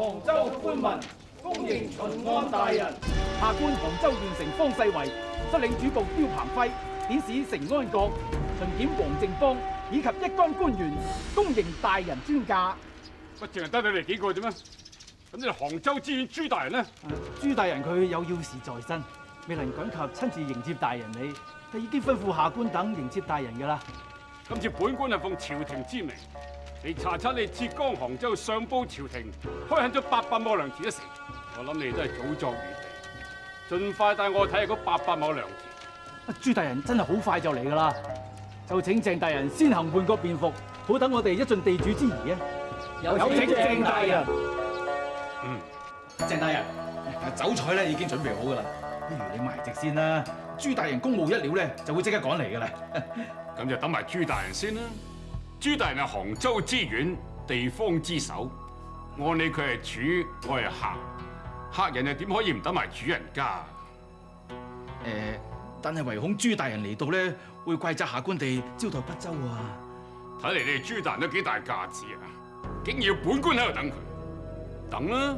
杭州官民恭迎巡按大人。下官杭州縣城方世維率領主簿刁鵬輝、典史成安閣、巡檢黃正邦以及一干官員恭迎大人專駕。乜淨係得你哋幾個啫咩？咁你杭州知縣朱大人呢？朱大人佢有要事在身，未能趕及親自迎接大人你，就已經吩咐下官等迎接大人㗎啦。今次本官係奉朝廷之命，嚟查察你浙江杭州上報朝廷開墾咗800畝良田一事。我諗你哋都係早作預備，盡快帶我睇下嗰800畝良田。朱大人真係好快就嚟㗎啦，就請鄭大人先行換個便服，好等我哋一盡地主之誼啊！有請鄭大人。鄭大人，酒菜咧已經準備好㗎啦，不如你埋席先啦。朱大人公務一了咧，就會即刻趕嚟㗎啦。咁就等埋朱大人先啦。朱大人係杭州知縣地方之首，按理佢係主，我係客，客人又點可以唔等埋主人家？但係唯恐朱大人嚟到咧，會怪責下官哋招待不周啊！睇嚟你哋朱大人都幾大架子啊！竟然要本官喺度等佢，等啦！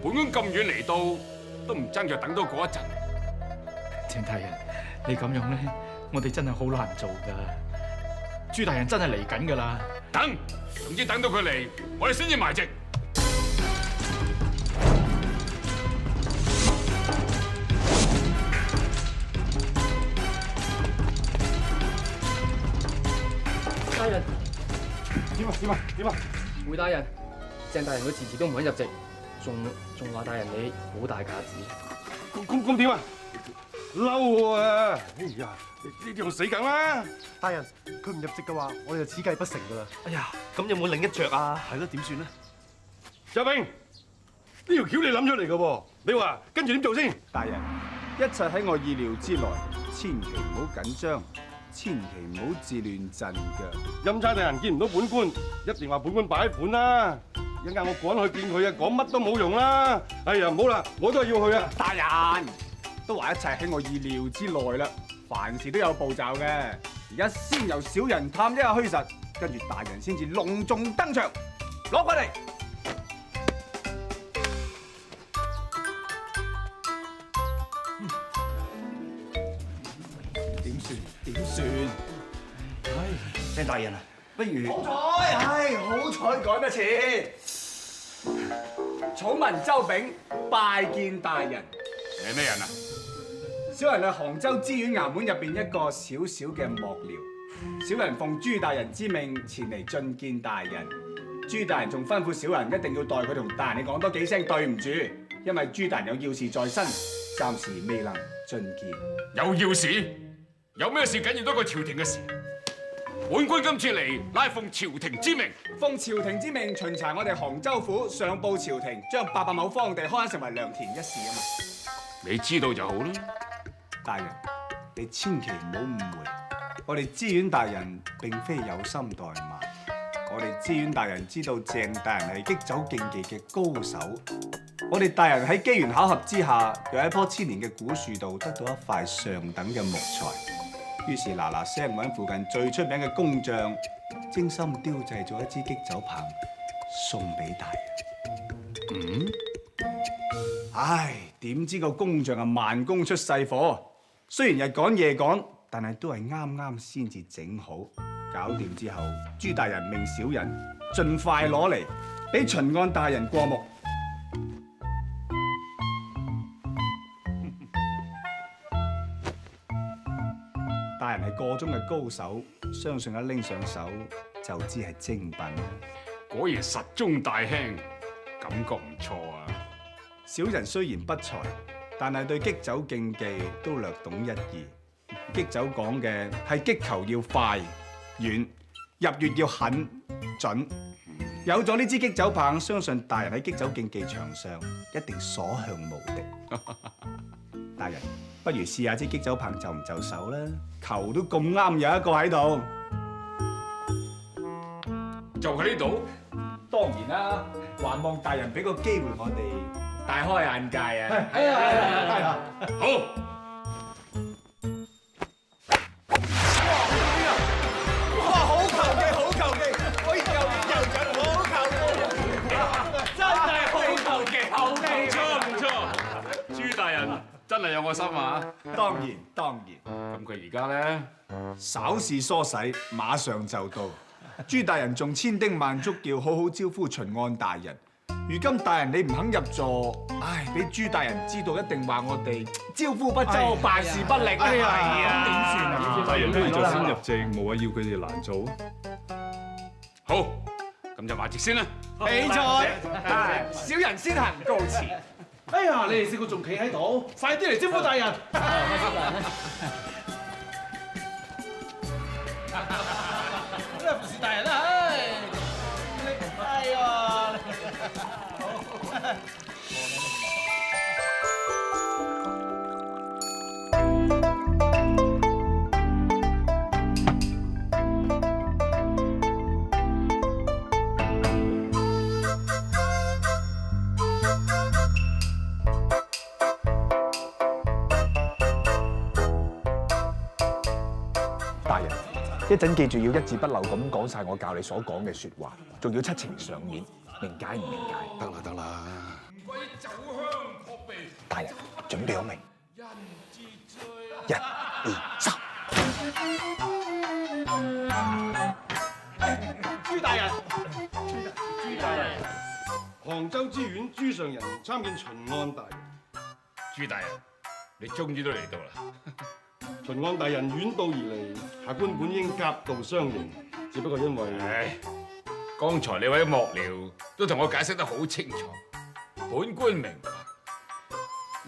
本官咁遠嚟到，都唔爭在等多嗰一陣。鄭大人，你咁樣咧，我哋真係好難做㗎。朱大人真係嚟緊㗎啦！等，總之等到佢嚟，我哋先至埋席。大人，點啊！回大人，鄭大人佢遲遲都唔肯入席，仲話大人你好大架子。咁點啊？嬲啊！哎呀，呢啲仲死梗啦！大人，佢唔入席嘅話，我哋就此計不成噶啦。哎呀，咁有冇另一着啊？係咯，點算咧？周兵，呢條橋你諗出嚟嘅喎，你話跟住點做先？大人，一切喺我意料之內，千祈唔好緊張，千祈唔好自亂陣腳。欽差大人見唔到本官，一定話本官擺盤啦。一陣間我趕去見佢啊，講乜都冇用啦。哎呀，唔好啦，我都係要去啊。大人，都話一切喺我意料之內啦，凡事都有步驟嘅。而家先由小人探一下虛實，跟住大人先至隆重登場，攞過嚟。點算？鄭大人啊，不如好彩趕得切。草民周炳拜見大人。你係咩人啊？小人係杭州知縣衙門入邊一個小小嘅幕僚，小人奉朱大人之命前嚟覲見大人。朱大人仲吩咐小人一定要代佢同大人你講多幾聲對唔住，因為朱大人有要事在身，暫時未能覲見。有要事？有咩事緊要多過朝廷嘅事？本官今次嚟，乃奉朝廷之命，奉朝廷之命巡查我哋杭州府，上報朝廷，將800畝荒地開墾成為良田一事啊嘛。你知道就好啦。大人，你千祈唔好誤會，我哋知縣大人並非有心怠慢，我哋知縣大人知道鄭大人係擊酒競技嘅高手，我哋大人喺機緣巧合之下，又喺一棵1000年嘅古樹度得到一塊上等嘅木材。於是嗱嗱聲揾附近最出名嘅工匠，精心雕製咗一支擊酒棒，送俾大人。唉，點知個工匠啊慢工出細貨，雖然日趕夜趕，但係都係啱啱先至整好。搞掂之後，朱大人命小人盡快攞嚟，俾巡按大人過目。大人係個中嘅高手，相信一拎上手就知係精品。果然實中大輕，感覺唔錯啊！小人雖然不才，但係對擊酒競技都略懂一二。擊酒講嘅係擊球要快、遠，入穴要狠、準。有咗呢支擊酒棒，相信大人喺擊酒競技場上一定所向無敵。大人，不如試下支擊酒棒就唔就手啦？球都咁啱有一個喺度，就喺呢度。當然啦，還望大人俾個機會我哋大開眼界啊！好。哇！好球技，好球技，可以又遠又準，好球技，真係好係有我心啊！當然當然，咁佢而家咧，稍事梳洗，馬上就到。朱大人仲千叮萬囑叫好好招呼巡按大人。如今大人你唔肯入座，唉，俾朱大人知道一定話我哋招呼不周、辦事不力。哎呀，點算啊？大人不如就先入席，無謂要佢哋難做。好，咁就埋席先啦。起坐，小人先行告辭。哎呀，你哋四個仲企喺度，快啲嚟招呼大人！咩服侍大人啊？哎呀！大人，一陣記住要一字不漏咁講晒我教你所講嘅説話，仲要七情上面，明解唔明解？得啦。大人，準備好未？1、2、3。朱大人，杭州知縣朱上人參見巡按大人。朱大人，你終於都嚟到啦！巡按大人遠道而嚟，下官本應夾道相迎，只不過因為……唉，剛才你位幕僚都同我解釋得好清楚，本官明白。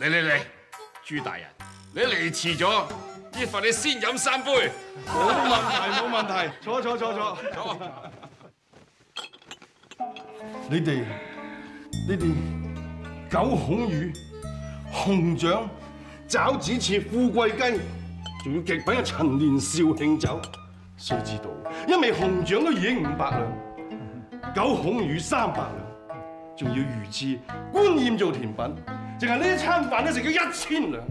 嚟，朱大人，你嚟遲咗，依份你先飲3杯。冇問題，坐。坐。你哋九孔魚、熊掌、爪子切富貴雞，仲要極品嘅陳年紹興酒。須知道，一味熊掌都已經500兩，九孔魚300兩，仲要魚翅、觀宴做甜品，淨係呢一餐飯都食咗1000兩。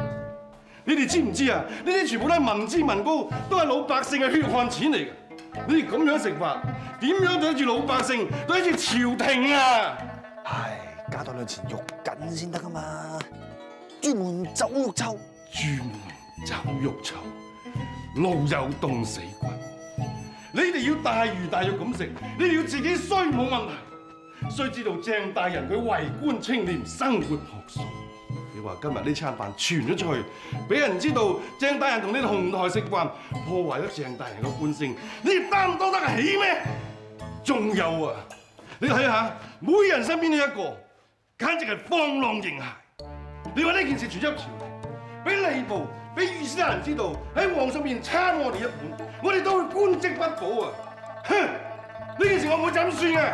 你哋知唔知啊？呢啲全部都係民脂民膏，都係老百姓嘅血汗錢嚟嘅。你哋咁樣食法，點樣對得住老百姓，對得住朝廷啊？唉，加多2錢肉緊先得噶嘛！朱門酒肉臭，朱門酒肉臭，老友凍死骨。你哋要大魚大肉咁食，你哋要自己衰冇問題。須知道鄭大人佢為官清廉，生活樸素。你話今日呢餐飯傳咗出去，俾人知道鄭大人同你哋同台食飯，破壞咗鄭大人嘅官聲，你哋擔當得起咩？仲有啊，你睇下，每人身邊都一個，簡直係放浪形骸。你話呢件事傳入朝廷，俾吏部、俾御史大人知道，喺皇上面差我哋一本，我哋都會官職不保啊！哼，呢件事我唔會怎算嘅。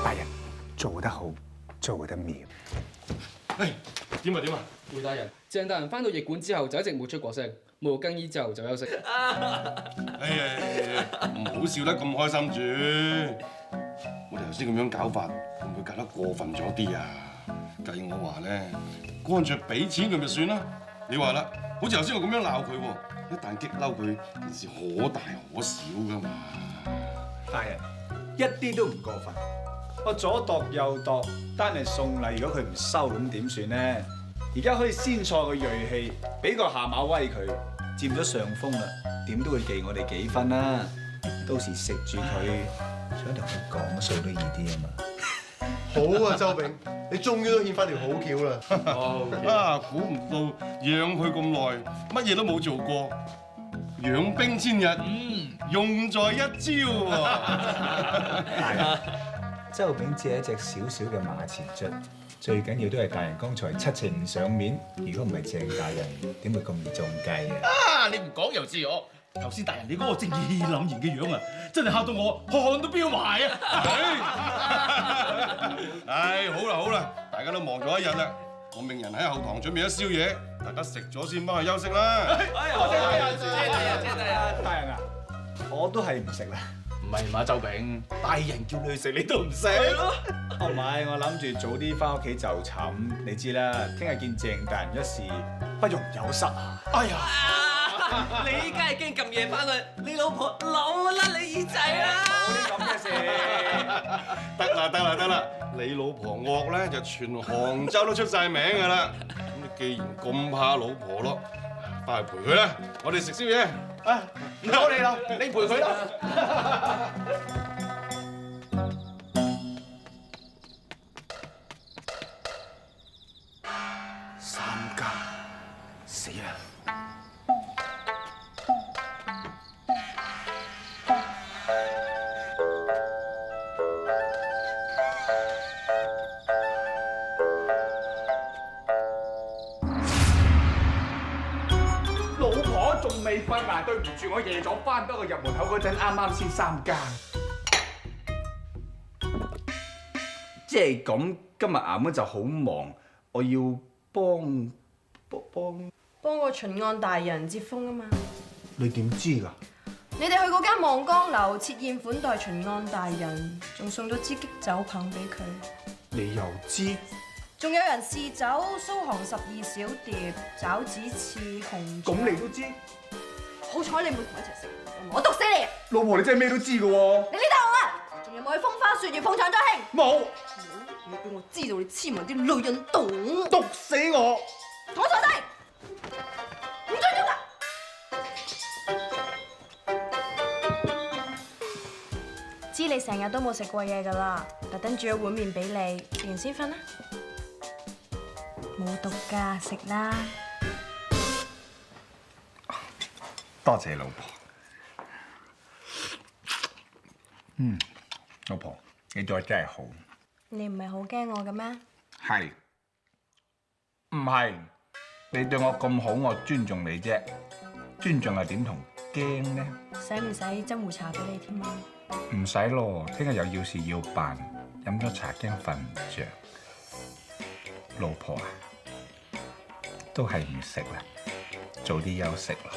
大人做得好，做得妙。唉，點啊？回大人，鄭大人翻到驛館之後就一直冇出過聲，冇更衣之後就休息。哎呀，唔好笑得咁開心住。我哋頭先咁樣搞法，會唔會搞得過分咗啲啊？計我話咧，乾脆俾錢佢咪算啦。你話啦，好似頭先我咁樣鬧佢喎，一旦激嬲佢，件事可大可小噶嘛。大人一啲都唔過分，我左度右度，單係送禮，如果佢唔收咁點算咧？而家可以先錯個鋭氣，俾個下馬威佢，佔咗上風啦，點都會記我哋幾分啦。到時食住佢，想同佢講數都易啲啊嘛。好啊，周炳，你終於都獻翻條好橋啦！啊，估唔到養佢咁耐，乜嘢都冇做過，養兵千日，用在一朝喎。周炳只係一隻小小嘅馬前卒，最緊要都係大人剛才七情上面。如果唔係鄭大人，點會咁易中計啊？啊！你唔講又知我。頭先大人你嗰個正義凜然嘅樣啊，真係嚇到我汗都飆埋啊！唉，好啦，大家都忙咗一日啦，我命人喺後堂準備咗宵夜，大家食咗先翻去休息啦。大人啊，我都係唔食啦。唔係嘛，周炳，大人叫你去食你都唔食。唔係，我諗住早啲翻屋企就寢。你知啦，聽日見鄭大人一事，不容有失啊！哎呀！你梗係驚咁夜翻去，你老婆扭甩你耳仔啦！冇啲咁嘅事。得啦，你老婆惡咧就全杭州都出晒名㗎啦。咁你既然咁怕老婆咯，翻去陪佢啦，我哋食宵夜。啊，唔該你啦，你陪佢啦。三更死啦！老婆仲未瞓埋，對唔住，我夜咗翻，不過入門口嗰陣啱啱先3更。即係咁，今日啱啱就好忙，我要幫個巡按大人接風啊嘛。你點知㗎？你哋去嗰間望江樓設宴款待巡按大人，仲送咗支擊酒棒俾佢。你又知？仲有人試酒蘇杭12小碟、爪子翅、紅醬。咁你都知？好彩你冇同我一齊食，我毒死你！老婆你真係咩都知㗎喎。你呢度啊！仲有冇去風花雪月、鳳場再興？冇。你俾我知道你黐埋啲女人洞，毒死我！同我坐低，唔准喐啊！知你成日都冇食過嘢㗎啦，特登煮咗碗麵俾你，食完先瞓啦。冇毒㗎，食啦。多謝老婆。老婆，你做得真係好。你唔係好驚我嘅咩？係。唔係？你對我咁好，我尊重你啫。尊重係點同驚呢？使唔使斟壺茶俾你添啊？唔使咯，聽日又要事要辦，飲咗茶驚瞓唔着。老婆啊，都係唔食啦，早啲休息啦。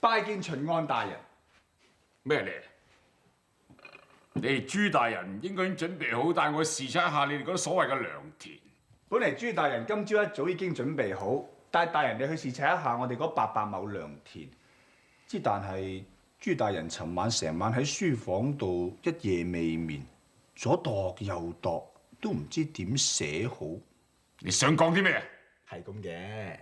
拜見巡按大人。咩嚟？你哋朱大人應該已經準備好帶我視察一下你哋嗰啲所謂嘅良田。本嚟朱大人今朝一早已經準備好，帶大人你去視察一下我哋嗰800畝良田。之但係朱大人尋晚成晚喺書房度一夜未眠，左度右度，都唔知點寫好。你想講啲咩？係咁嘅。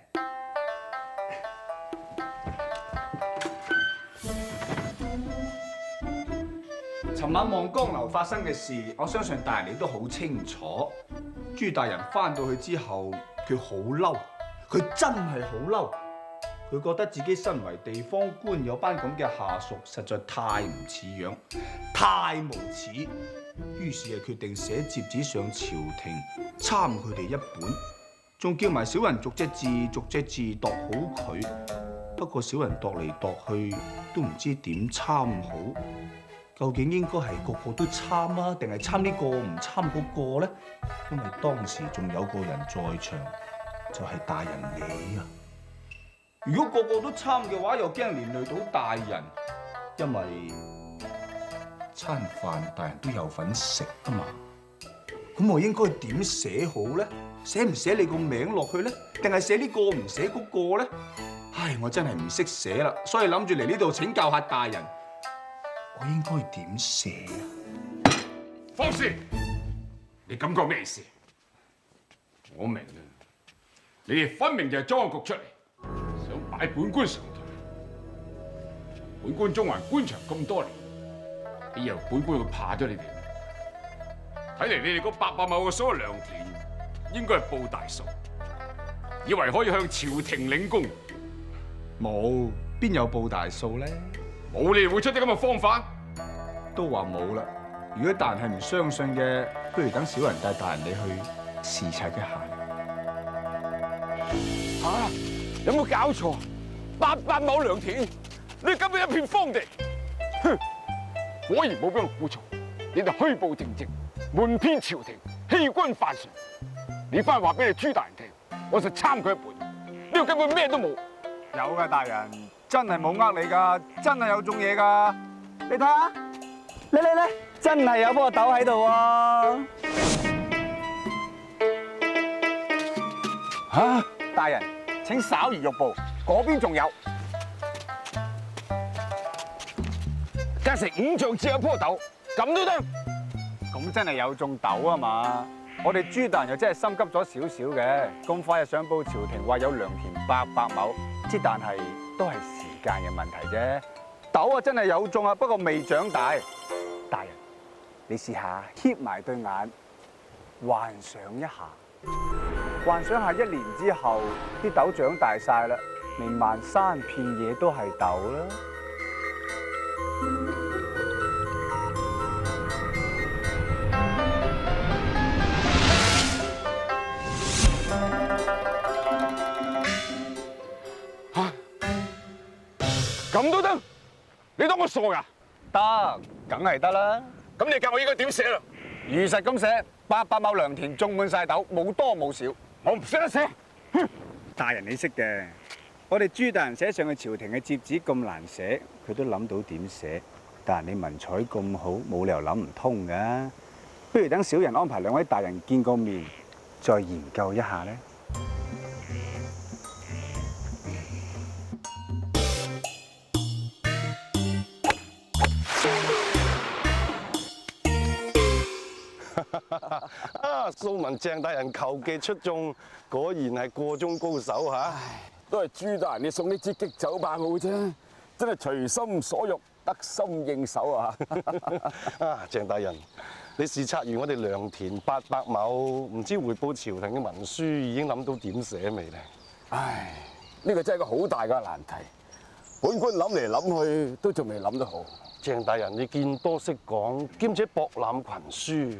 尋晚望江樓發生嘅事，我相信大人你都好清楚。朱大人翻到去之後，佢好嬲，佢真係好嬲。佢覺得自己身為地方官，有班咁嘅下屬，實在太唔似樣，太無恥。於是係決定寫摺子上朝廷，參佢哋一本，仲叫埋小人逐隻字度好佢。不過小人度嚟度去，都唔知點參好。究竟應該係個個都參啊，定係參呢個唔參嗰個咧？因為當時仲有個人在場，就係大人你啊！如果個個都參嘅話，又驚連累到大人，因為餐飯大人都有份食啊嘛。咁我應該點寫好咧？寫唔寫你個名落去咧？定係寫呢個唔寫嗰個咧？唉，我真係唔識寫啦，所以諗住嚟呢度請教下大人。我應該點寫啊？方士，你感覺咩事？我明啦，你哋分明就係裝個局出嚟，想擺本官上台。本官中環官場咁多年，你以為本官會怕咗你哋？睇嚟你哋嗰800畝嘅所有良田，應該係報大數，以為可以向朝廷領功。冇，邊有報大數咧？冇你哋會出啲咁嘅方法？都話冇啦。如果大人係唔相信嘅，不如等小人帶大人你去視察一下。有冇搞錯？800畝良田，你根本一片荒地。哼！果然冇俾我估錯，你哋虛報正職，瞞騙朝廷，欺君犯上。你翻去話俾你朱大人聽，我就參佢一本。呢度根本咩都冇。有噶，大人真係冇呃你噶，真係有種嘢噶，你睇下。嚟，真係有棵豆喺度喎！嚇，大人請稍移玉步，嗰邊仲有。價值5丈只有棵豆，咁都得？咁真係有種豆啊嘛！我哋朱大人又真係心急咗少少嘅，咁快就上報朝廷話有良田800畝，之但係都係時間嘅問題啫。豆啊真係有種啊，不過未長大。大人，你試下瞌埋對眼，幻想一下，幻想下1年之後啲豆長大晒啦，你漫山遍野都係豆啦。咁都得？你當我傻噶？得，梗係得啦。咁你教我應該點寫啦？如實咁寫，800畝良田種滿晒豆，冇多冇少。我唔識得寫。大人你識嘅，我哋朱大人寫上去朝廷嘅摺子咁難寫，佢都諗到點寫。但係你文采咁好，冇理由諗唔通㗎。不如等小人安排2位大人見個面，再研究一下咧。蘇文鄭大人求技出眾，果然係個中高手嚇。都係朱大人你送呢支棘酒棒好啫，真係隨心所欲，得心應手啊！鄭大人，你視察完我哋良田800畝，唔知匯報朝廷嘅文書已經諗到點寫未咧？唉，呢個真係個好大嘅難題，本官諗嚟諗去都仲未諗得好。鄭大人，你見多識廣，兼且博覽群書，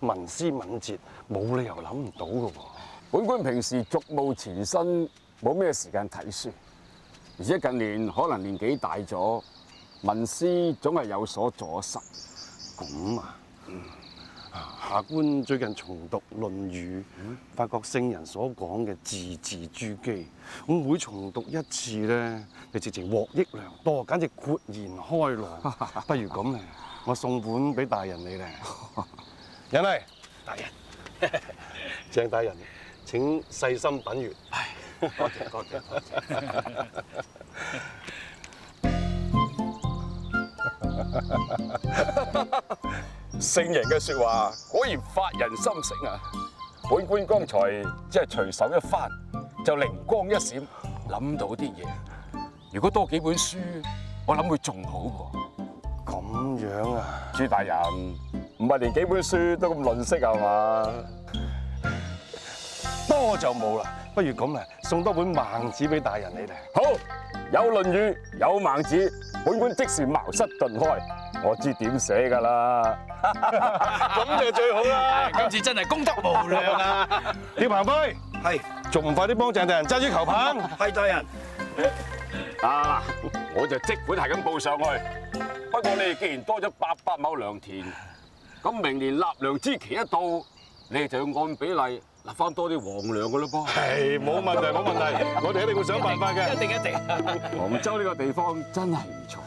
文思敏捷，冇理由諗唔到嘅喎。本官平時俗務纏身，冇咩時間睇書，而且近年可能年紀大咗，文思總係有所阻塞。咁啊，下官最近重讀《論語》，發覺聖人所講嘅字字珠璣，我每重讀一次咧，你直情獲益良多，簡直豁然開朗。不如咁咧，我送本俾大人你咧。人嚟，大人，鄭大人，請細心品閱。多謝多謝多謝。聖人嘅説話果然發人心醒啊！本官剛才只係隨手一翻，就靈光一閃，諗到啲嘢。如果多幾本書，我諗會仲好喎。咁樣啊，朱大人，唔係連幾本書都咁吝嗇係嘛？多就冇啦，不如咁啊，送多本孟子俾大人你哋。好，有《論語》，有孟子，本官即時茅塞頓開，我知點寫㗎啦。咁就最好啦！今次真係功德無量啊！廖鵬輝，係，仲唔快啲幫鄭大人揸住球棒？係大人。啊，我就即管係咁報上去。不過你哋既然多咗800畝良田，咁明年納糧之期一到，你哋就要按比例納翻多啲皇糧㗎咯噃。係，冇問題冇問題，我哋一定會想辦法嘅。一定。杭州呢個地方真係唔錯，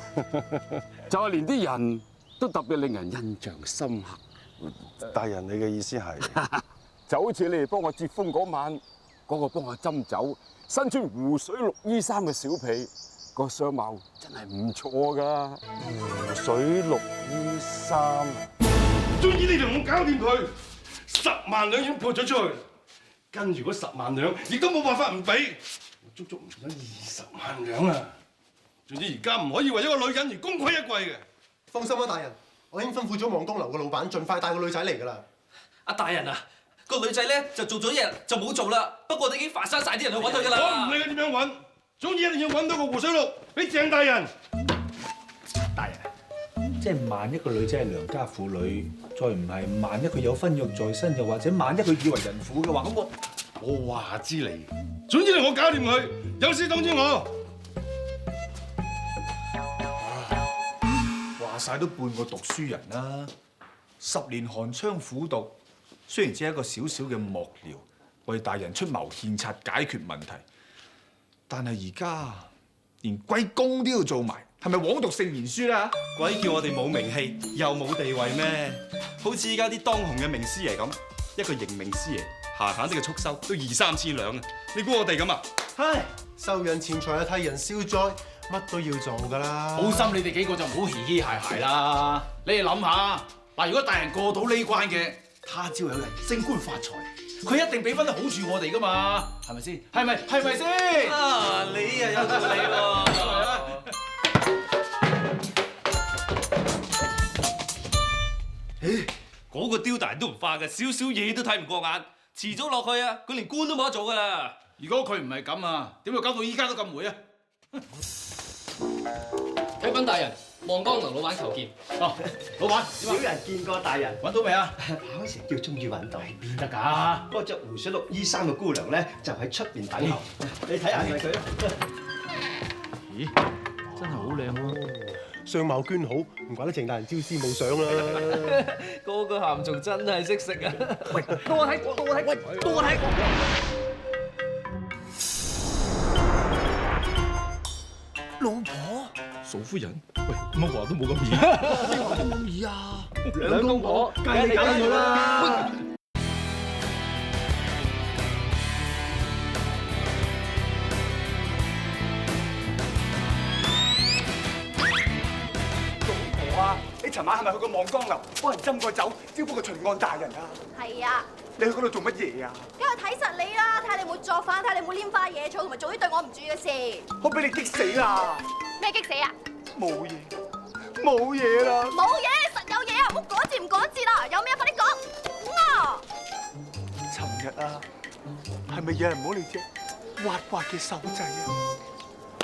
就係連啲人都特別令人印象深刻。大人，你嘅意思係？就好似你哋幫我接風嗰晚，嗰個幫我斟酒、身穿湖水綠衣衫嘅小婢，個相貌真係唔錯㗎。湖水綠衣衫，終於你同我搞掂佢，10萬兩已經潑咗出去，跟住嗰10萬兩亦都冇辦法唔俾，我足足唔使20萬兩啊！總之而家唔可以為一個女人而功虧一簣嘅。放心啦，大人，我已經吩咐咗望江樓嘅老闆，盡快帶個女仔嚟㗎啦。阿大人啊，個女仔咧就做咗一日就冇做啦。不過我哋已經發生晒啲人去揾佢㗎啦。我唔理佢點樣揾，總之一定要揾到個湖水綠俾鄭大人。大人，即係萬一個女仔係良家婦女，再唔係萬一佢有婚約在身，又或者萬一佢以為人婦嘅話，咁我話之你，總之我搞掂佢，有事通知我。話晒都半個讀書人啦，10年寒窗苦讀，雖然只係一個小小嘅幕僚，為大人出謀獻策解決問題，但係而家連龜公都要做埋，係咪枉讀聖賢書啦？鬼叫我哋冇名氣又冇地位咩？好似依家啲當紅嘅名師爺咁，一個認名師爺閒閒啲嘅束收都2、3千兩啊！你估我哋咁啊？唉，收人錢財啊，替人消災，乜都要做㗎啦。好心你哋幾個就唔好嘻嘻鞋鞋啦。你哋諗下，嗱，如果大人過到呢關嘅，他朝有人升官發財，佢一定俾翻啲好處我哋㗎嘛，係咪先？係咪先？啊，你啊有道理喎。嗰個刁大人都唔化嘅，少少嘢都睇唔過眼，遲早落去啊，佢連官都冇得做㗎啦。如果佢唔係咁啊，點會搞到依家都咁霉啊？啟稟大人，望江樓老闆求見。哦，老闆，少人見過大人，揾到未啊？跑成叫終於揾到，邊得㗎？嗰個着湖水綠衣衫嘅姑娘咧，就喺出邊等候。你睇下係咪佢啊？咦，真係好靚喎！相貌娟好，唔怪得程大人朝思暮想啦。嗰個鹹蟲真係識食啊！喂，到我睇。老婆，嫂夫人，喂，乜話都冇咁易，咩話都冇易啊！兩公婆，梗係你搞佢啦！老婆啊，你尋晚係咪去過望江樓幫人斟過酒，招呼個巡按大人啊？係啊，你去嗰度做乜嘢啊？梗係睇實你啦，睇下你有冇作反，睇下你有冇拈花惹草，同埋做啲對我唔住嘅事。我俾你激死啦！咩激死啊？冇嘢啦！冇嘢，實有嘢啊！唔好講字唔講字啦，有咩快啲講啊！尋日啊，係咪有人摸你隻滑滑嘅手仔啊？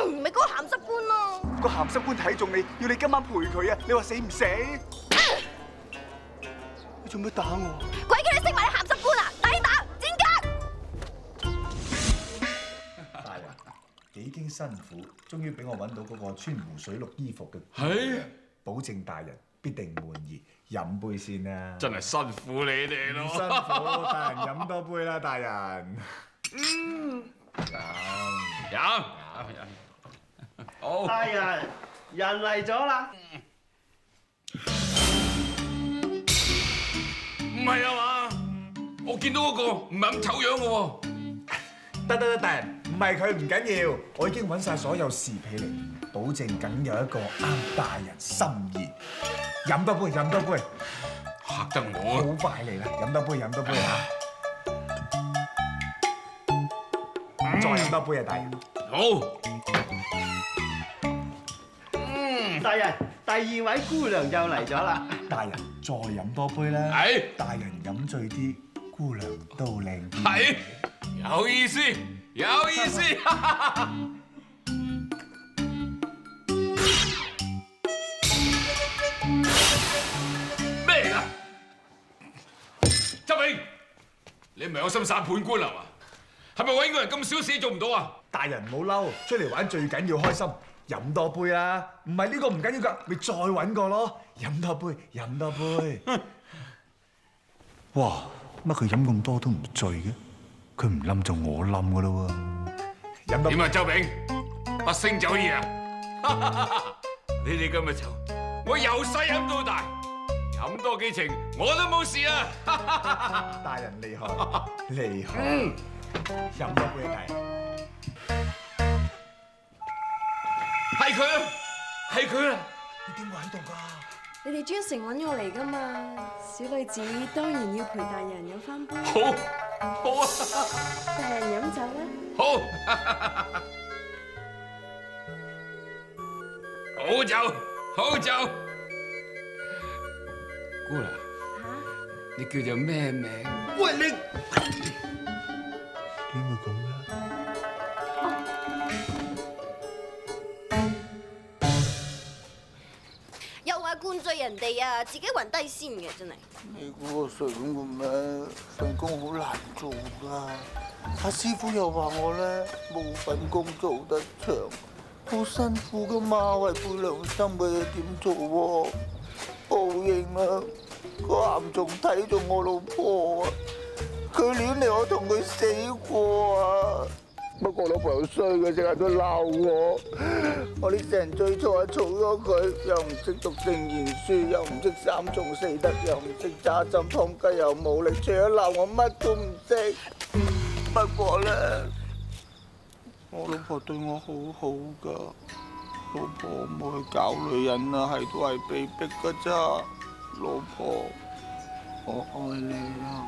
唔係嗰個鹹濕官咯。個鹹濕官睇中你，要你今晚陪佢啊！你話死唔死？你做咩打我？鬼叫你識埋啲鹹濕官啊！抵打，賤格！大人幾經辛苦，終於俾我揾到嗰個穿湖水綠衣服嘅。係，保證大人必定滿意。飲杯先啦。真係辛苦你哋咯。唔辛苦，大人飲多杯啦，大人。飲。好。大人，人嚟咗啦！唔係啊嘛，我見到嗰個唔係咁醜樣嘅喎。得，大人，唔係佢唔緊要，我已經揾晒所有侍婢嚟，保證梗有一個啱大人心意。飲多杯，嚇得我。好快嚟啦，飲多杯嚇。再飲多杯啊，大人。好。大人，第二位姑娘又嚟咗啦。大人再飲多杯啦。係。大人飲醉啲，姑娘都靚啲。係。有意思。咩嚟㗎？周永，你唔係有心殺判官啊嘛？係咪揾個人咁少事做唔到啊？大人唔好嬲，出嚟玩最緊要開心。飲多杯啦，唔係呢個唔緊要㗎，咪再揾個咯。飲多杯。哇！乜佢飲咁多都唔醉嘅？佢唔冧就我冧㗎咯喎。飲多杯。點啊，周炳？不勝酒意啊！你哋咁嘅酒，我由細飲到大，飲多幾程我都冇事啊！大人厲害。飲多杯啊，大人。係佢啊！你點會喺度㗎？你哋專程揾我嚟㗎嘛？小女子當然要陪大人飲翻杯。好啊！大人飲酒啦。好酒。姑娘，你叫做咩名？喂，你點會咁嘅？又話灌醉人哋啊，自己暈低先嘅，真係。你估我想嘅咩？份工好難做㗎。阿師傅又話我咧冇份工做得長，好辛苦㗎嘛，違背良心嘅嘢點做喎？報應啊！個鹹蟲睇中我老婆啊，佢亂嚟我同佢死過啊！不過老婆又衰嘅，成日都鬧我。我呢世人最錯係嘈咗佢，又唔識讀聖賢書，又唔識三從四德，又唔識揸針劏雞，又冇力，除咗鬧我乜都唔識。不過咧，我老婆對我好好㗎，老婆冇去搞女人啊，係都係被逼㗎咋。老婆，我愛你啊！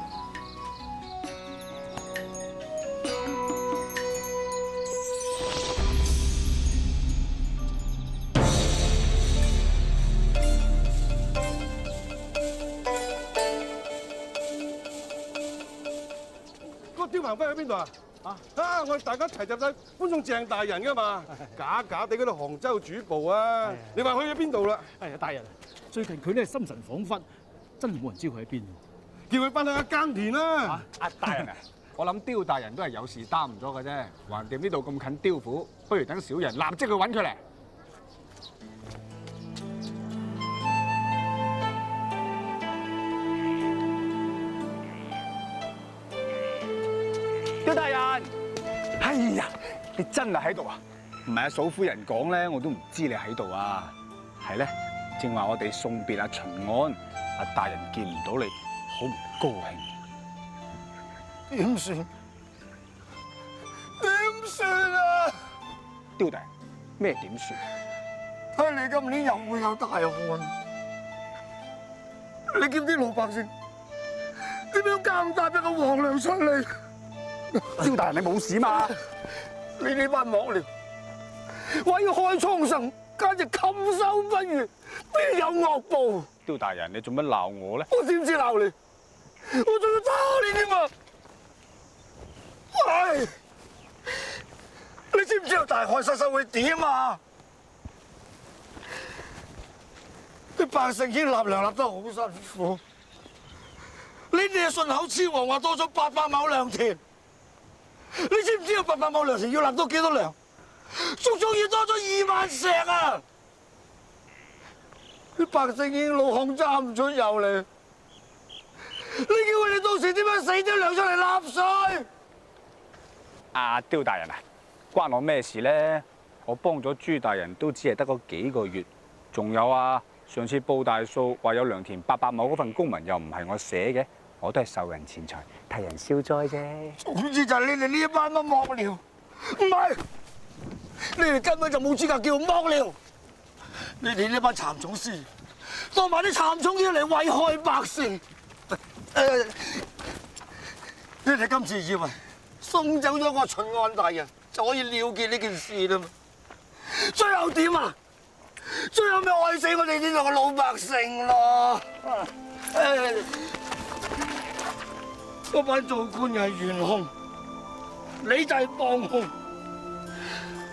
個雕棚輝喺邊度啊？我哋大家齊集晒歡送鄭大人噶嘛，假假地嗰度杭州主簿啊！你話去咗邊度啦？係啊，大人，最近佢咧心神恍惚，真係冇人知佢喺邊。叫佢翻去耕田啦！大人啊，我諗刁大人都係有事耽誤咗嘅啫。橫掂呢度咁近刁府，不如等小人立即去揾佢嚟。刁大人，哎呀，你真係喺度啊？唔係阿嫂夫人講咧，我都唔知你喺度啊。係咧，正話我哋送別阿秦安，阿大人見唔到你，好唔高興。點算？點算啊？刁大人，咩點算？睇你今年又會有大旱，你見啲老百姓點樣監帶俾個皇娘出嚟？刁大人，你冇事嘛？你呢班幕僚毀開蒼生，簡直禽獸不如，必有惡報。刁大人，你做乜鬧我咧？我點知鬧你？我仲要打你添啊！喂，你知唔知道大旱失手會點啊？啲百姓已經納糧納得好辛苦，你哋順口雌黃話多咗800畝良田。你知唔知道800畝良田要納多幾多糧？足足要多咗2萬石啊！啲百姓已經老巷揸唔出油嚟，你叫佢哋到時點樣死啲糧出嚟納稅？阿刁大人啊，關我咩事咧？我幫咗朱大人都只係得嗰幾個月，仲有啊，上次報大數話有良田800畝嗰份公文又唔係我寫嘅。我都係受人錢財，替人消災啫。總之就係你哋呢一班乜幕僚，唔係，你哋根本就冇資格叫幕僚。你哋呢班蠶種師，當埋啲蠶種嘢嚟危害百姓。你哋今次以為送走咗個秦安大人就可以了結呢件事啦嘛？最後點啊？最後咪害死我哋呢度嘅老百姓咯！嗰班做官嘅係元兇，你就係幫兇。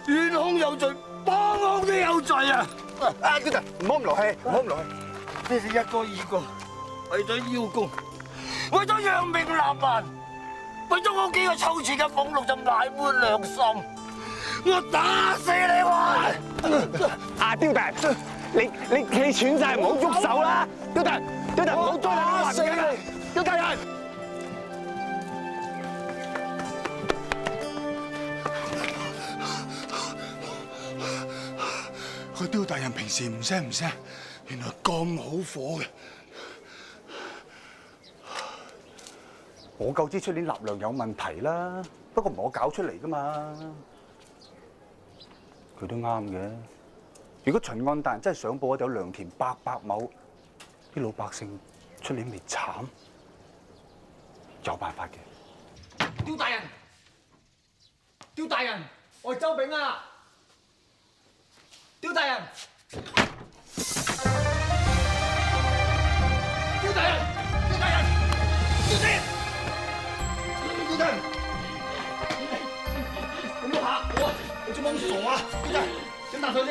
元兇有罪，幫兇都有罪啊！刁大人，唔好咁勞氣，唔好咁勞氣。你哋一個二個為咗邀功，為咗揚名立萬，為咗嗰幾個臭錢嘅俸祿就埋沒良心，我打死你話！阿刁大人，你喘晒唔好喐手啦！刁大人，唔好再打死你！刁大人。個刁大人平時唔聲唔聲，原來咁好火嘅。我夠知出年納糧有問題啦，不過唔係我搞出嚟噶嘛。佢都啱嘅。如果秦安大人真係想報我哋有良田800畝，啲老百姓出年咪慘。有辦法嘅。刁大人，刁大人，我係周炳啊！刁大人，刁大人，刁大人，刁大人，刁大人，你唔好嚇我啊！你做乜咁傻啊？刁大人，飲啖水先。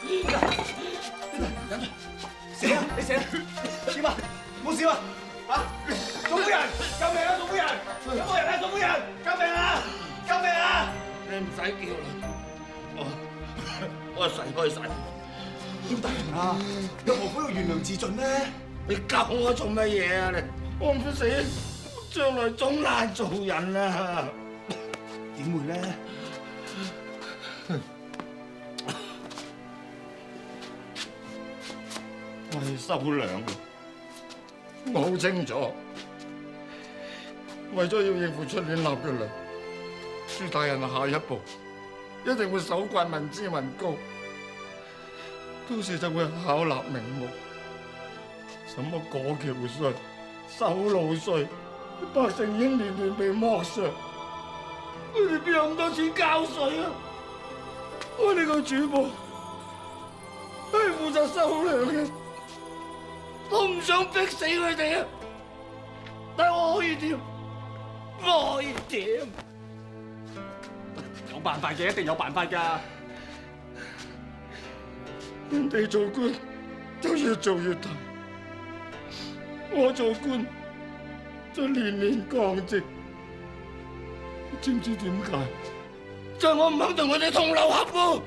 刁大人，忍住，死啊！你死啊！點啊？冇事啊？啊！總夫人，救命啊！總夫人，有冇人啊？總夫人，救命啊！救命啊！你唔使叫啦。我使開晒，刁大人啊！你何苦要懸梁自盡咧？你救我做乜嘢啊？你我唔死，將來總難做人啊！點會咧？我係收糧嘅，我好清楚。為咗要應付出年納嘅糧，朱大人下一步一定會搜刮民脂民膏，到時就會巧立名目，什麼過橋稅、修路稅，百姓已經年年被剝削，佢哋邊有咁多錢交稅啊？我呢個主簿係負責收糧嘅。我唔想逼死佢哋啊！但我可以點？我可以點？有辦法嘅，一定有辦法㗎。人哋做官就越做越大，我做官就年年降職。你知唔知點解？就係我唔肯同佢哋同流合污，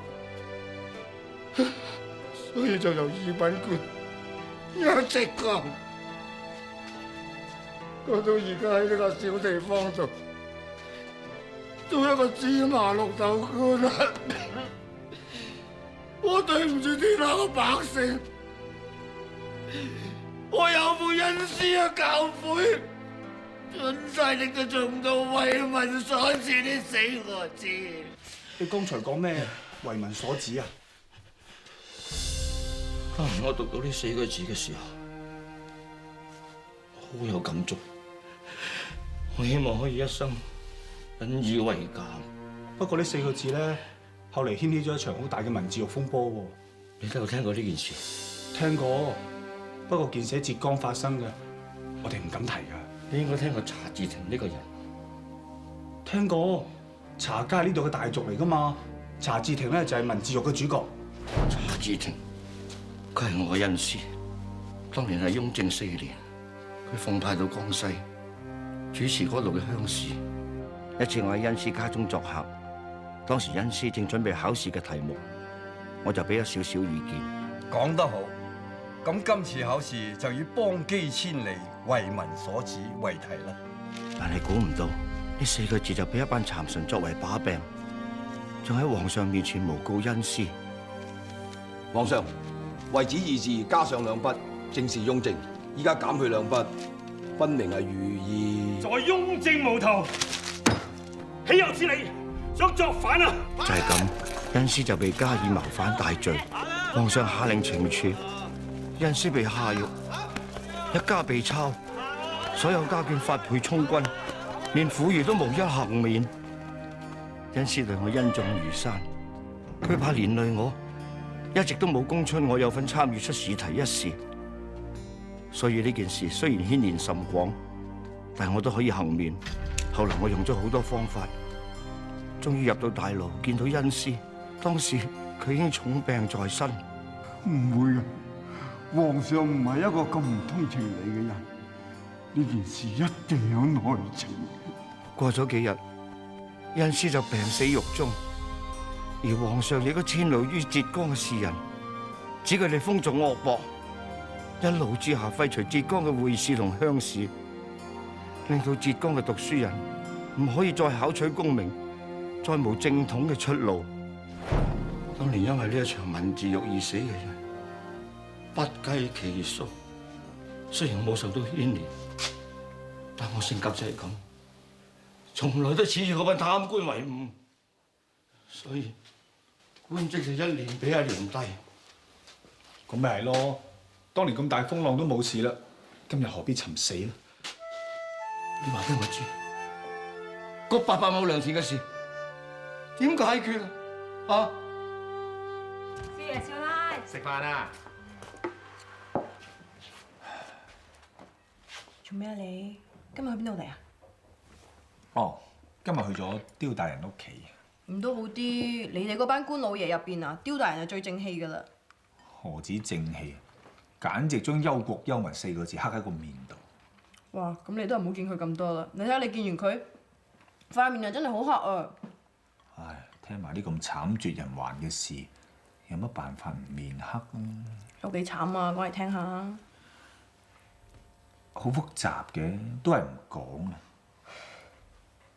所以就由二品官一直降，降到而家喺呢個小地方度做一個芝麻綠豆官啦。我對唔住天下嘅百姓，我有副恩師啊教誨，盡晒力都做唔到為民所指呢4個字。你剛才講咩？為民所指啊？當年我讀到呢4個字嘅時候，好有感觸。我希望可以一生引以為鑑。不過呢4個字咧，後嚟掀起咗一場好大嘅文字獄風波喎。你都有聽過呢件事？聽過，不過件事喺浙江發生嘅，我哋唔敢提㗎。你應該聽過查志廷呢個人。聽過，查家係呢度嘅大族嚟㗎嘛。查志廷咧就係文字獄嘅主角。查志廷。佢係我恩師，當年係雍正4年，佢奉派到江西主持嗰度嘅鄉試。一次我喺恩師家中作客，當時恩師正準備考試嘅題目，我就俾咗少少意見。講得好，咁今次考試就以邦畿千里，為民所指為題啦。但係估唔到呢4個字就俾一班讒臣作為把柄，仲喺皇上面前誣告恩師。皇上。為子二字加上2筆，正是雍正。依家減去2筆，分明係寓意。在雍正無圖，豈有此理！想作反啊！就係咁，恩師就被加以謀反大罪，皇上下令懲處，恩師被下獄，一家被抄，所有家眷發配充軍，連婦孺都無一幸免。恩師對我恩重如山，佢怕連累我。一直都冇供出我有份參與出試題一事，所以呢件事雖然牽連甚廣，但我都可以幸免。後來我用咗好多方法，終於入到大牢見到恩師。當時佢已經重病在身。唔會啊，皇上唔係一個咁唔通情理嘅人，呢件事一定有內情。過咗幾日，恩師就病死獄中。而皇上亦都遷怒於浙江嘅士人，指佢哋風俗惡薄，一怒之下廢除浙江嘅會試同鄉試，令到浙江嘅讀書人唔可以再考取功名，再無正統嘅出路。當年因為呢一場文字獄而死嘅人不計其數，雖然我冇受到牽連，但我性格就係咁，從來都恃住嗰班貪官為伍，所以官職就一年比一年低。咁咪係咯，當年咁大風浪都冇事啦，今日何必尋死呢？你話俾我知，嗰800畝良田嘅事點解決啊？少爺少奶，食飯啊！做咩啊你？今日去邊度嚟啊？哦，今日去咗刁大人屋企。唔都好啲，你哋嗰班官老爺入邊啊，刁大人係最正氣噶啦。何止正氣，簡直將憂國憂民4個字刻喺個面度。哇！咁你都係唔好見佢咁多啦。你睇下你見完佢，塊面啊真係好黑啊！唉，聽埋啲咁慘絕人寰嘅事，有乜辦法唔面黑啊？有幾慘啊？講嚟聽下。好複雜嘅，都係唔講啦。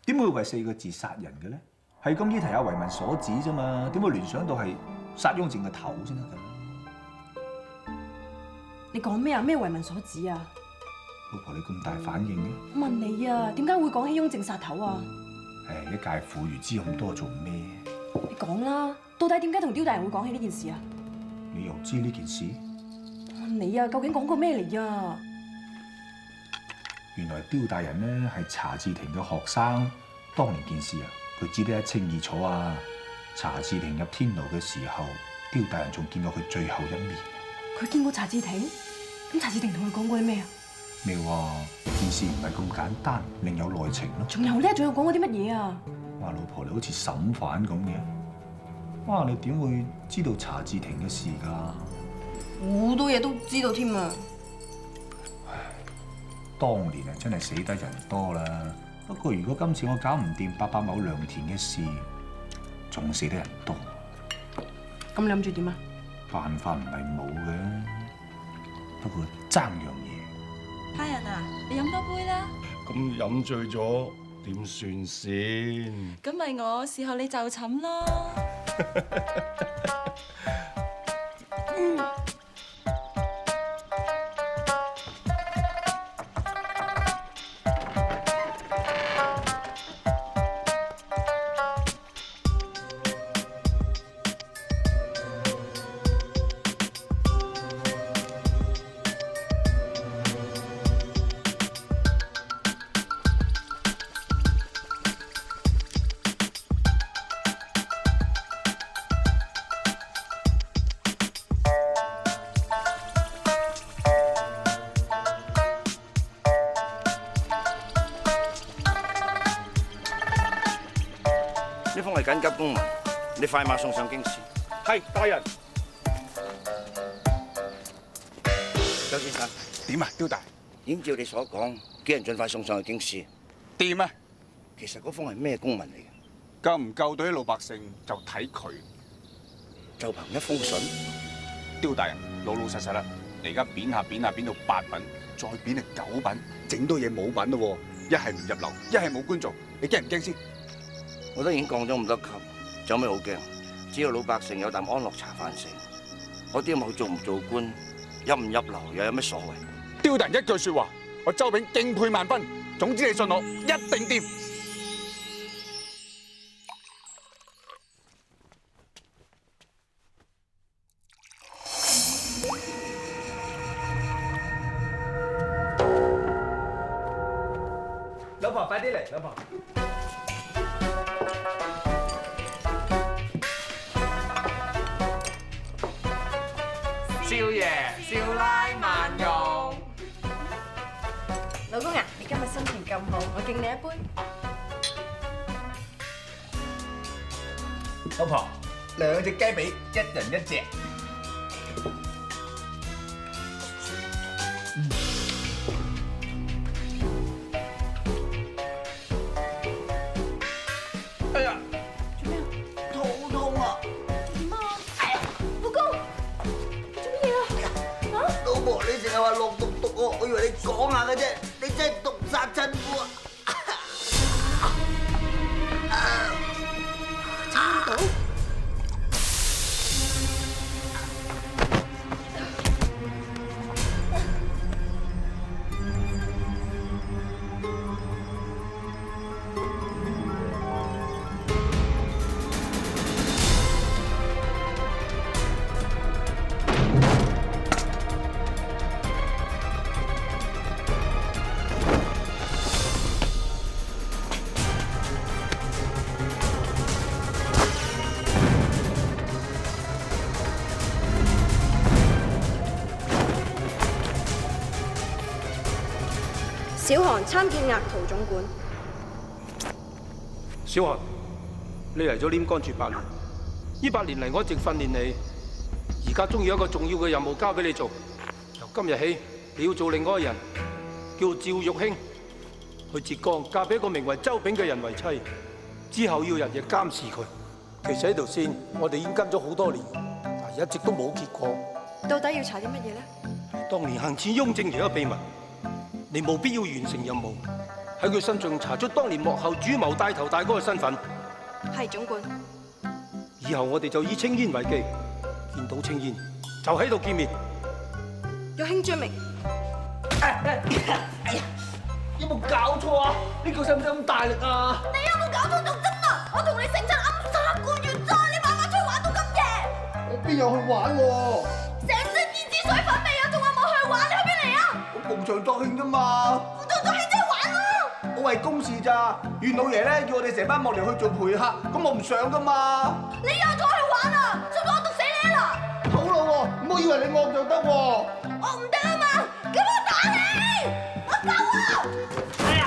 點會為4個字殺人嘅咧？係咁依提阿為民所指啫嘛，點會聯想到係殺雍正嘅頭先得㗎？你講咩啊？咩為民所指啊？老婆你咁大反應嘅？我問你啊，點解會講起雍正殺頭啊？一介婦孺知咁多做咩？你講啦，到底點解同刁大人會講起呢件事啊？你又知呢件事？我問你啊，究竟講過咩嚟啊？原來刁大人咧係查志廷嘅學生，當年件事啊，佢知得一清二楚啊。查志廷入天牢嘅時候，刁大人仲見過佢最後一面。佢見過查志廷？咁查志廷同佢講過啲咩啊？咩話？件事唔係咁簡單，另有內情咯。仲有咧，仲有講過啲乜嘢啊？哇，老婆你好似審犯咁嘅，哇，你點會知道查志廷嘅事㗎？好多嘢都知道添啊！當年啊，真係死得人多啦。不過如果今次我搞唔掂800畝良田嘅事，仲死得人多。咁你諗住點啊？辦法唔係冇嘅，不過爭樣嘢。家人啊，你飲多杯啦。咁飲醉咗點算先？咁咪我事後你就寢咯。呢封係緊急公文，你快馬送上京師。係，大人。周先生，點啊，刁大？已經照你所講，叫人盡快送上去京師。掂啊！其實嗰封係咩公文嚟嘅？救唔救到啲老百姓就睇佢。就憑一封信？刁大人，老老實實啦，你而家貶下貶到8品，再貶係9品，整多嘢冇品咯喎！一係唔入流，一係冇官做，你驚唔驚先？我都已經降咗咁多級，仲有咩好驚？只要老百姓有啖安樂茶飯食，我啲冇做唔做官，入唔入流又有咩所謂？刁大人一句説話，我周炳敬佩萬分。總之你信我，一定掂。老婆，快啲嚟，老婆。少爺少奶萬用。老公啊，你今日心情咁好，我敬你一杯。老婆，2隻雞髀，1人1隻。哎呀，做咩啊？肚痛啊！點啊？哎呀，老公，做乜嘢啊？啊？老婆，你成日話落毒喎，我以為你講下嘅啫，你真係毒殺親夫啊！撐到？小韓參見額圖總管。小韓，你嚟咗稔乾住8年，呢8年嚟我一直訓練你，而家終於有一個重要嘅任務交俾你做。由今日起，你要做另外一個人，叫趙玉卿，去浙江嫁俾一個名為周炳嘅人為妻，之後要人亦監視佢。其實呢條線我哋已經跟咗好多年，但係一直都冇結果。到底要查啲乜嘢咧？當年行刺雍正而家秘密。你冇必要完成任務，喺佢身上查出當年幕後主謀帶頭大哥嘅身份。係總管。以後我哋就以青煙為記，見到青煙就喺度見面。有卿追明。有冇搞錯啊？呢個使唔使咁大力啊？你有冇搞錯仲真啊？我同你成親暗殺官員咋？你晚晚出去玩到咁夜？我邊有去玩喎？成身胭脂水粉味啊！仲話冇去玩？你去邊嚟啊？我逢場作興啫嘛。逢場作興即係玩咯。我為公事咋？袁老爺咧叫我哋成班幕僚去做陪客，咁我唔想噶嘛。你又再去玩啊？信我毒死你啦！好啦喎，唔好以為你惡就得喎。我唔得啊嘛，咁我打你！我走啊！哎呀！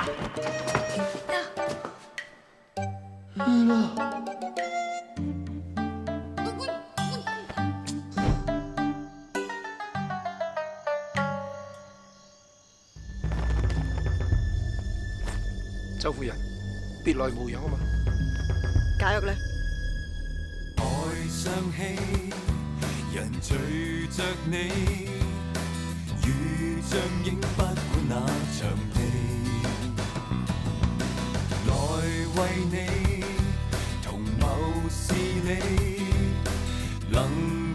周夫人，別來無恙啊嘛。解藥咧？愛上戲，人隨着你，如像影不管那場地，來為你同謀是你，能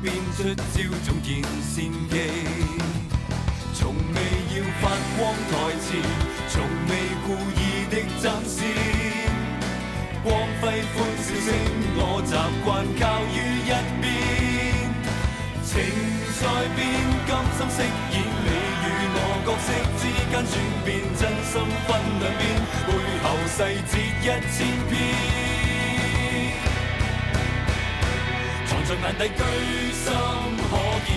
變出招種見先機，從未要發光台前，從未故意的爭先。光輝歡笑聲，我習慣靠於一邊。情在變，甘心飾演你與我角色之間轉變，真心分兩邊，背後細節1000篇。藏在眼底居心可見。